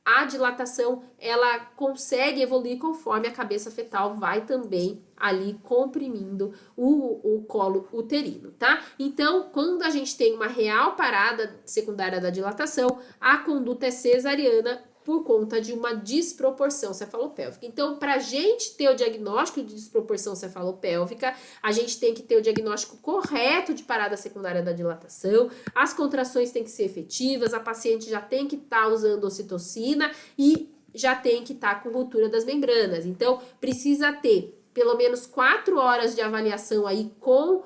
a dilatação, ela consegue evoluir conforme a cabeça fetal vai também ali comprimindo o colo uterino, tá? Então, quando a gente tem uma real parada secundária da dilatação, a conduta é cesariana por conta de uma desproporção cefalopélvica. Então, para a gente ter o diagnóstico de desproporção cefalopélvica, a gente tem que ter o diagnóstico correto de parada secundária da dilatação, as contrações têm que ser efetivas, a paciente já tem que estar usando ocitocina e já tem que estar com ruptura das membranas. Então, precisa ter pelo menos 4 horas de avaliação aí com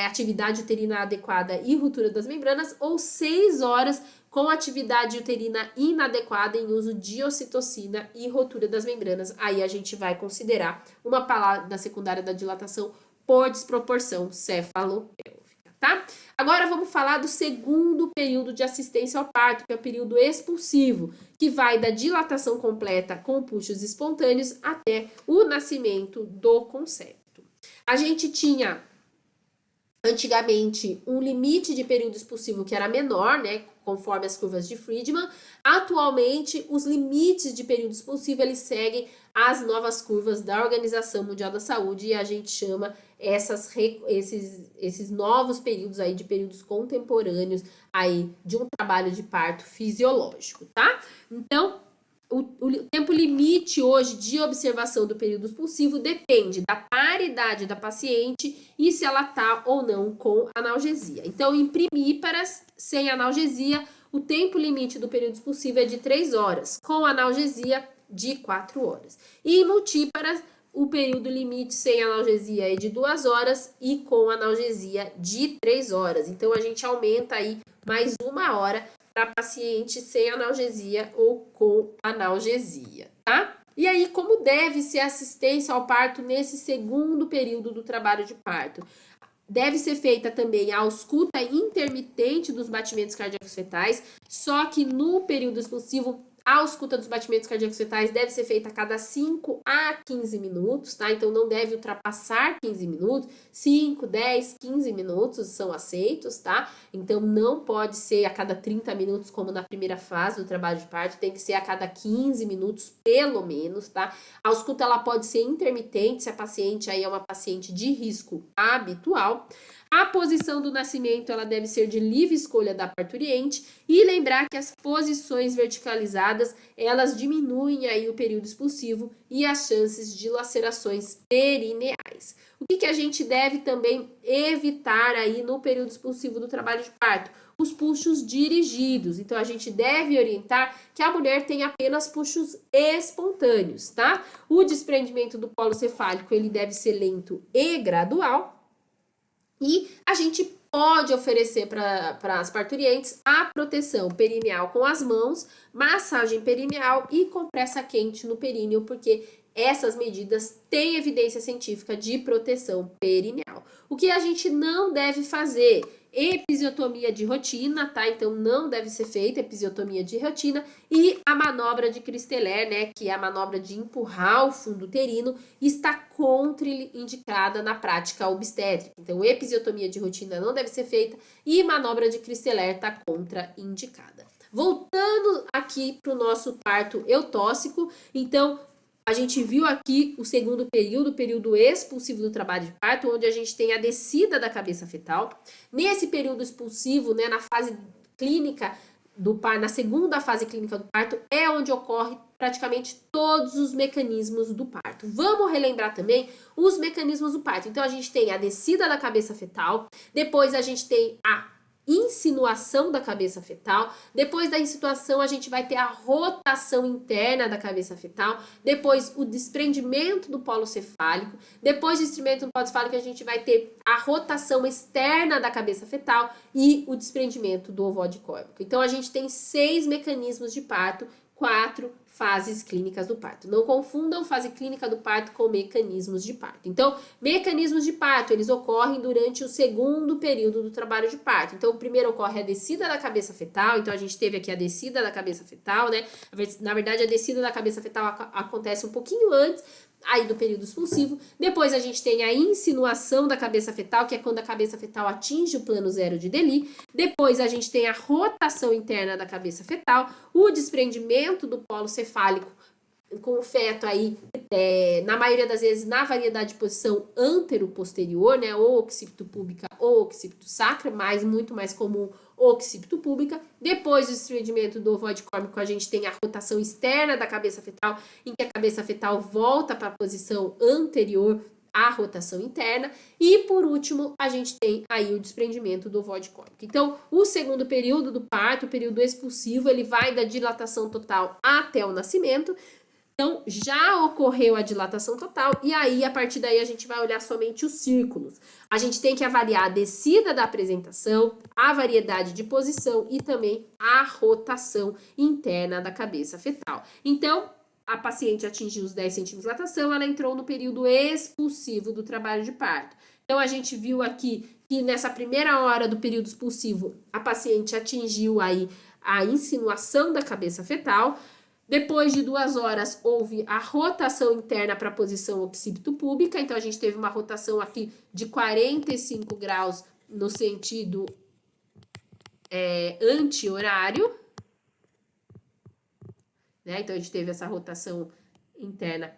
atividade uterina adequada e ruptura das membranas, ou 6 horas com atividade uterina inadequada em uso de ocitocina e rotura das membranas. Aí a gente vai considerar uma parada secundária da dilatação por desproporção cefalopélvica, tá? Agora vamos falar do segundo período de assistência ao parto, que é o período expulsivo, que vai da dilatação completa com puxos espontâneos até o nascimento do concepto. A gente tinha antigamente um limite de período expulsivo que era menor, né, conforme as curvas de Friedman. Atualmente, os limites de período expulsivo, eles seguem as novas curvas da Organização Mundial da Saúde e a gente chama esses novos períodos aí de períodos contemporâneos aí de um trabalho de parto fisiológico, tá? Então, o tempo limite hoje de observação do período expulsivo depende da paridade da paciente e se ela tá ou não com analgesia. Então, em primíparas, sem analgesia, o tempo limite do período expulsivo é de 3 horas, com analgesia de 4 horas. E em multíparas, o período limite sem analgesia é de 2 horas e com analgesia de 3 horas. Então, a gente aumenta aí mais 1 hora para paciente sem analgesia ou com analgesia, tá? E aí, como deve ser a assistência ao parto nesse segundo período do trabalho de parto? Deve ser feita também a ausculta intermitente dos batimentos cardíacos fetais, só que no período expulsivo A ausculta dos batimentos cardíacos fetais deve ser feita a cada 5 a 15 minutos, tá? Então não deve ultrapassar 15 minutos, 5, 10, 15 minutos são aceitos, tá? Então não pode ser a cada 30 minutos como na primeira fase do trabalho de parto, tem que ser a cada 15 minutos pelo menos, tá? A ausculta ela pode ser intermitente se a paciente aí é uma paciente de risco habitual. A posição do nascimento ela deve ser de livre escolha da parturiente e lembrar que as posições verticalizadas elas diminuem aí o período expulsivo e as chances de lacerações perineais. O que a gente deve também evitar aí no período expulsivo do trabalho de parto? Os puxos dirigidos. Então a gente deve orientar que a mulher tenha apenas puxos espontâneos, tá? O desprendimento do polo cefálico ele deve ser lento e gradual. E a gente pode oferecer para as parturientes a proteção perineal com as mãos, massagem perineal e compressa quente no períneo, porque essas medidas têm evidência científica de proteção perineal. O que a gente não deve fazer? Episiotomia de rotina, tá? Então não deve ser feita episiotomia de rotina e a manobra de Christeller, né, que é a manobra de empurrar o fundo uterino, está contraindicada na prática obstétrica. Então episiotomia de rotina não deve ser feita e manobra de Christeller está contraindicada. Voltando aqui para o nosso parto eutóxico, então a gente viu aqui o segundo período, o período expulsivo do trabalho de parto, onde a gente tem a descida da cabeça fetal. Nesse período expulsivo, né, na fase clínica do parto, na segunda fase clínica do parto, é onde ocorre praticamente todos os mecanismos do parto. Vamos relembrar também os mecanismos do parto. Então, a gente tem a descida da cabeça fetal, depois a gente tem a insinuação da cabeça fetal, depois da insinuação a gente vai ter a rotação interna da cabeça fetal, depois o desprendimento do polo cefálico, depois do desprendimento do polo cefálico a gente vai ter a rotação externa da cabeça fetal e o desprendimento do ovário córnico. Então a gente tem 6 mecanismos de parto, 4 fases clínicas do parto. Não confundam fase clínica do parto com mecanismos de parto. Então, mecanismos de parto, eles ocorrem durante o segundo período do trabalho de parto. Então, primeiro ocorre a descida da cabeça fetal. Então, a gente teve aqui a descida da cabeça fetal, né? Na verdade, a descida da cabeça fetal acontece um pouquinho antes aí do período expulsivo. Depois a gente tem a insinuação da cabeça fetal, que é quando a cabeça fetal atinge o plano zero de Deli. Depois a gente tem a rotação interna da cabeça fetal, o desprendimento do polo cefálico com o feto aí, na maioria das vezes, na variedade de posição antero-posterior, né, ou occipito púbica ou occipito sacra, mas muito mais comum occipito púbica. Depois do desprendimento do ovoide córnico, a gente tem a rotação externa da cabeça fetal, em que a cabeça fetal volta para a posição anterior à rotação interna. E, por último, a gente tem aí o desprendimento do ovoide córnico. Então, o segundo período do parto, o período expulsivo, ele vai da dilatação total até o nascimento. Então, já ocorreu a dilatação total e aí, a partir daí, a gente vai olhar somente os círculos. A gente tem que avaliar a descida da apresentação, a variedade de posição e também a rotação interna da cabeça fetal. Então, a paciente atingiu os 10 centímetros de dilatação, ela entrou no período expulsivo do trabalho de parto. Então, a gente viu aqui que nessa primeira hora do período expulsivo, a paciente atingiu aí a insinuação da cabeça fetal. Depois de 2 horas, houve a rotação interna para a posição occipito púbica. Então, a gente teve uma rotação aqui de 45 graus no sentido anti-horário. Né? Então, a gente teve essa rotação interna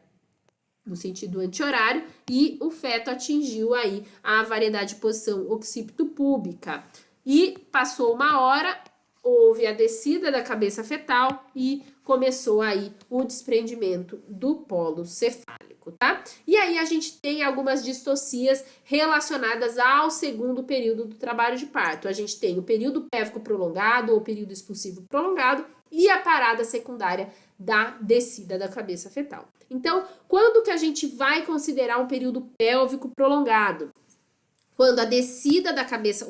no sentido anti-horário. E o feto atingiu aí a variedade de posição occipito púbica. E passou 1 hora, houve a descida da cabeça fetal e começou aí o desprendimento do polo cefálico, tá? E aí a gente tem algumas distocias relacionadas ao segundo período do trabalho de parto. A gente tem o período pélvico prolongado ou período expulsivo prolongado e a parada secundária da descida da cabeça fetal. Então, quando que a gente vai considerar um período pélvico prolongado? Quando a descida da cabeça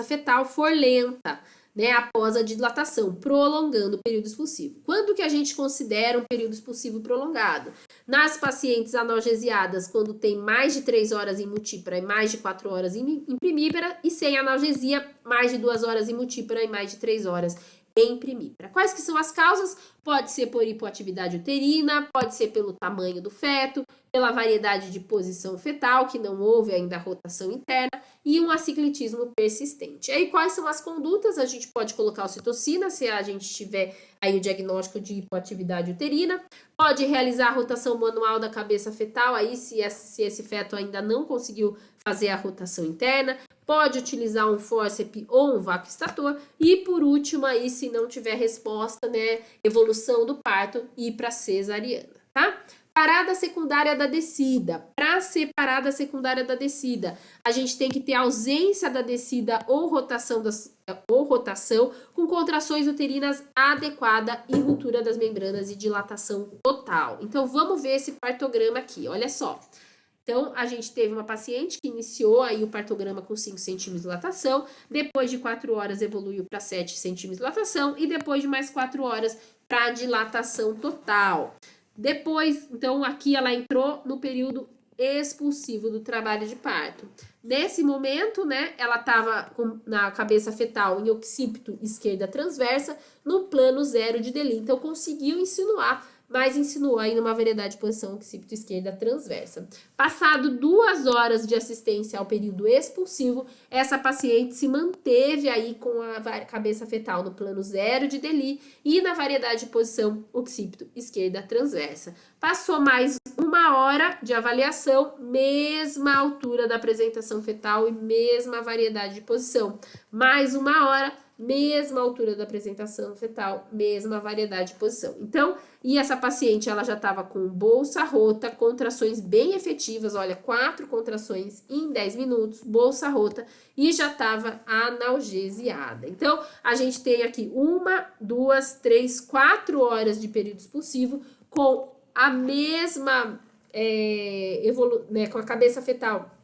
fetal for lenta, né, após a dilatação, prolongando o período expulsivo. Quando que a gente considera um período expulsivo prolongado? Nas pacientes analgesiadas, quando tem mais de 3 horas em multípara e mais de 4 horas em primípara, e sem analgesia, mais de 2 horas em multípara e mais de 3 horas em primípara. Quais que são as causas? Pode ser por hipoatividade uterina, pode ser pelo tamanho do feto, pela variedade de posição fetal, que não houve ainda rotação interna, e um aciclitismo persistente. Aí, quais são as condutas? A gente pode colocar ocitocina, se a gente tiver aí o diagnóstico de hipoatividade uterina, pode realizar a rotação manual da cabeça fetal, aí se esse feto ainda não conseguiu fazer a rotação interna, pode utilizar um fórceps ou um vácuo estator, e por último aí, se não tiver resposta, né, evolução do parto, ir para cesariana, tá? Parada secundária da descida. Para ser parada secundária da descida, a gente tem que ter ausência da descida ou rotação com contrações uterinas adequada e ruptura das membranas e dilatação total. Então, vamos ver esse partograma aqui, olha só. Então, a gente teve uma paciente que iniciou aí o partograma com 5 centímetros de dilatação, depois de 4 horas evoluiu para 7 centímetros de dilatação e depois de mais 4 horas para dilatação total. Depois, então, aqui ela entrou no período expulsivo do trabalho de parto. Nesse momento, né, ela estava na cabeça fetal em occipito esquerda transversa, no plano 0 de Deli. Então, conseguiu insinuar, mas insinuou aí numa variedade de posição occipito esquerda transversa. Passado 2 horas de assistência ao período expulsivo, essa paciente se manteve aí com a cabeça fetal no plano 0 de Deli e na variedade de posição occipito esquerda transversa. Passou mais 1 hora de avaliação, mesma altura da apresentação fetal e mesma variedade de posição. Mais 1 hora, mesma altura da apresentação fetal, mesma variedade de posição. Então, e essa paciente, ela já estava com bolsa rota, contrações bem efetivas, olha, 4 contrações em 10 minutos, bolsa rota, e já estava analgesiada. Então, a gente tem aqui 1, 2, 3, 4 horas de período expulsivo com a mesma, com a cabeça fetal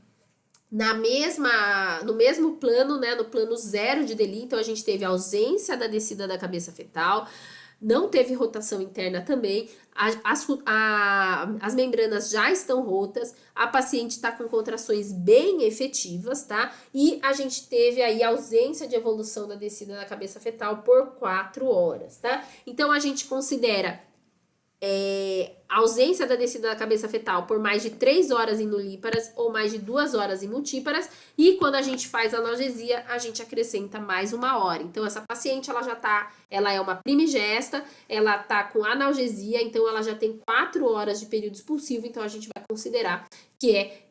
no mesmo plano, né, no plano 0 de Deli. Então, a gente teve ausência da descida da cabeça fetal, não teve rotação interna também, as membranas já estão rotas, a paciente está com contrações bem efetivas, tá? E a gente teve aí ausência de evolução da descida da cabeça fetal por 4 horas, tá? Então, a gente considera ausência da descida da cabeça fetal por mais de 3 horas em nulíparas ou mais de 2 horas em multíparas, e quando a gente faz analgesia, a gente acrescenta mais 1 hora. Então, essa paciente, ela é uma primigesta, ela tá com analgesia, então ela já tem 4 horas de período expulsivo, então a gente vai considerar que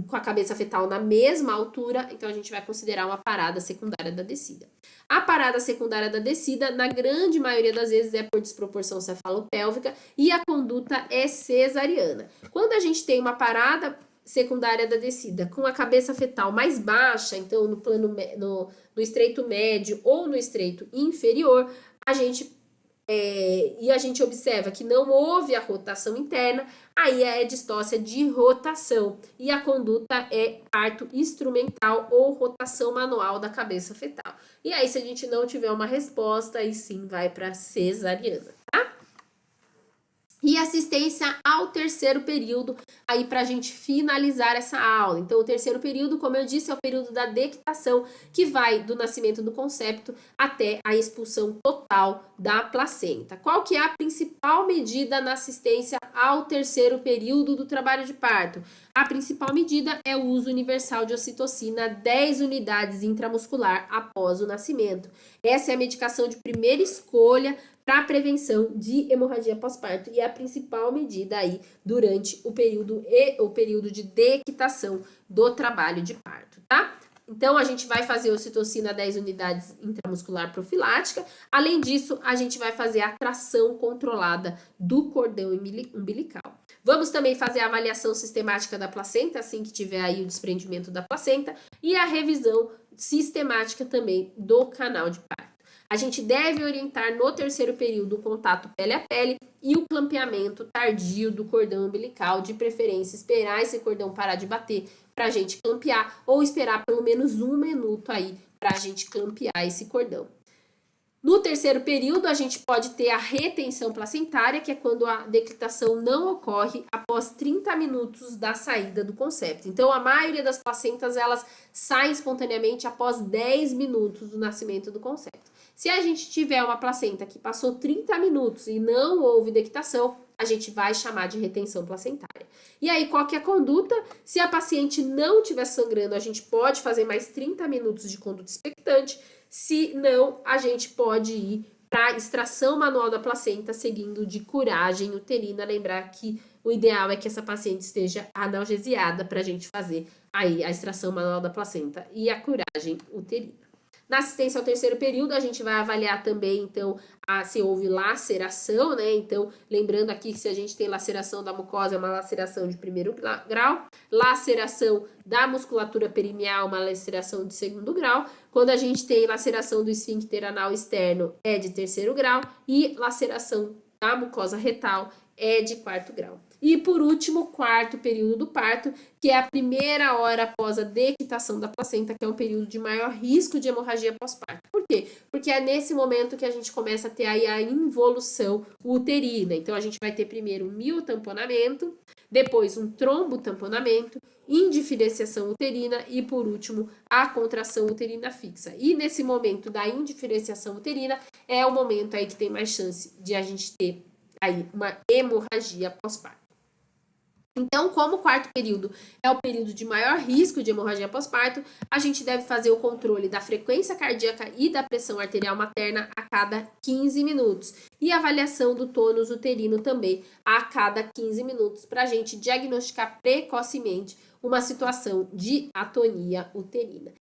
com a cabeça fetal na mesma altura, então a gente vai considerar uma parada secundária da descida. A parada secundária da descida, na grande maioria das vezes, é por desproporção cefalopélvica e a conduta é cesariana. Quando a gente tem uma parada secundária da descida com a cabeça fetal mais baixa, então no estreito médio ou no estreito inferior, a gente observa que não houve a rotação interna, aí é distócia de rotação e a conduta é parto instrumental ou rotação manual da cabeça fetal. E aí, se a gente não tiver uma resposta, aí sim vai para cesariana, tá? E assistência ao terceiro período, aí para a gente finalizar essa aula. Então, o terceiro período, como eu disse, é o período da dectação, que vai do nascimento do concepto até a expulsão total da placenta. Qual que é a principal medida na assistência ao terceiro período do trabalho de parto? A principal medida é o uso universal de ocitocina, 10 unidades intramuscular após o nascimento. Essa é a medicação de primeira escolha para a prevenção de hemorragia pós-parto e é a principal medida aí durante o período de dectação do trabalho de parto, tá? Então, a gente vai fazer ocitocina 10 unidades intramuscular profilática. Além disso, a gente vai fazer a tração controlada do cordão umbilical. Vamos também fazer a avaliação sistemática da placenta, assim que tiver aí o desprendimento da placenta, e a revisão sistemática também do canal de parto. A gente deve orientar no terceiro período o contato pele a pele e o clampeamento tardio do cordão umbilical, de preferência esperar esse cordão parar de bater para a gente clampear ou esperar pelo menos 1 minuto aí para a gente clampear esse cordão. No terceiro período, a gente pode ter a retenção placentária, que é quando a declitação não ocorre após 30 minutos da saída do concepto. Então, a maioria das placentas, elas saem espontaneamente após 10 minutos do nascimento do concepto. Se a gente tiver uma placenta que passou 30 minutos e não houve dequitação, a gente vai chamar de retenção placentária. E aí, qual que é a conduta? Se a paciente não estiver sangrando, a gente pode fazer mais 30 minutos de conduta expectante. Se não, a gente pode ir para extração manual da placenta, seguindo de curagem uterina. Lembrar que o ideal é que essa paciente esteja analgesiada para a gente fazer aí a extração manual da placenta e a curagem uterina. Na assistência ao terceiro período, a gente vai avaliar também, então, se houve laceração, né? Então, lembrando aqui que se a gente tem laceração da mucosa, é uma laceração de primeiro grau, laceração da musculatura perineal, uma laceração de segundo grau. Quando a gente tem laceração do esfíncter anal externo, é de terceiro grau, e laceração da mucosa retal é de quarto grau. E por último, quarto período do parto, que é a primeira hora após a dequitação da placenta, que é um período de maior risco de hemorragia pós-parto. Por quê? Porque é nesse momento que a gente começa a ter aí a involução uterina. Então, a gente vai ter primeiro um miotamponamento, depois um trombotamponamento, indiferenciação uterina e, por último, a contração uterina fixa. E nesse momento da indiferenciação uterina é o momento aí que tem mais chance de a gente ter aí uma hemorragia pós-parto. Então, como o quarto período é o período de maior risco de hemorragia pós-parto, a gente deve fazer o controle da frequência cardíaca e da pressão arterial materna a cada 15 minutos. E a avaliação do tônus uterino também a cada 15 minutos, para a gente diagnosticar precocemente uma situação de atonia uterina.